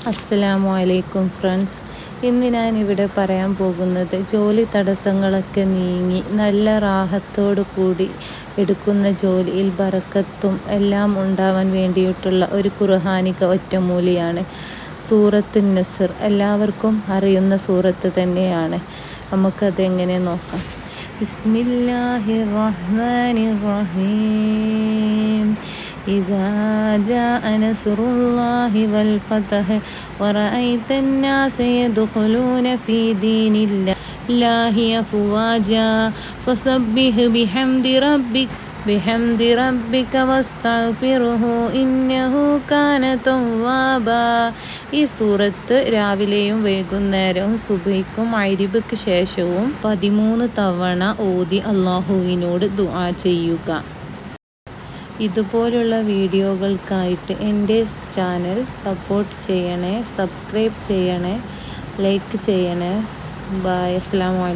അസ്സലാമു അലൈക്കും ഫ്രണ്ട്സ്. ഇന്ന് ഞാൻ ഇവിടെ പറയാൻ പോകുന്നത് ജോലി തടസ്സങ്ങളൊക്കെ നീങ്ങി നല്ല റാഹത്തോടു കൂടി എടുക്കുന്ന ജോലിയിൽ ബറക്കത്തും എല്ലാം ഉണ്ടാവാൻ വേണ്ടിയിട്ടുള്ള ഒരു ഖുർആനിക ഒറ്റമൂലിയാണ് സൂറത്തുൻ നസ്ർ. എല്ലാവർക്കും അറിയുന്ന സൂറത്ത് തന്നെയാണ്. നമുക്കതെങ്ങനെ നോക്കാം. ബിസ്മില്ലാഹിർ റഹ്മാനിർ റഹീം. إذا جاء نصر الله والفتح ورأيت الناس يدخلون في دين الله أفواجا فسبح بحمد ربك واستغفره إنه كان توابا. ഈ സൂറത്ത് രാവിലെയും വൈകുന്നേരവും സുബഹിക്കും മഗ്‌രിബിക്ക് ശേഷവും 13 തവണ ഓതി അല്ലാഹുവിനോട് ദുആ ചെയ്യുക. ഇതുപോലുള്ള വീഡിയോകൾക്കായിട്ട് എൻ്റെ ചാനൽ സപ്പോർട്ട് ചെയ്യണേ, സബ്സ്ക്രൈബ് ചെയ്യണേ, ലൈക്ക് ചെയ്യണേ. ബൈ. അസ്സലാമു അലൈക്കും.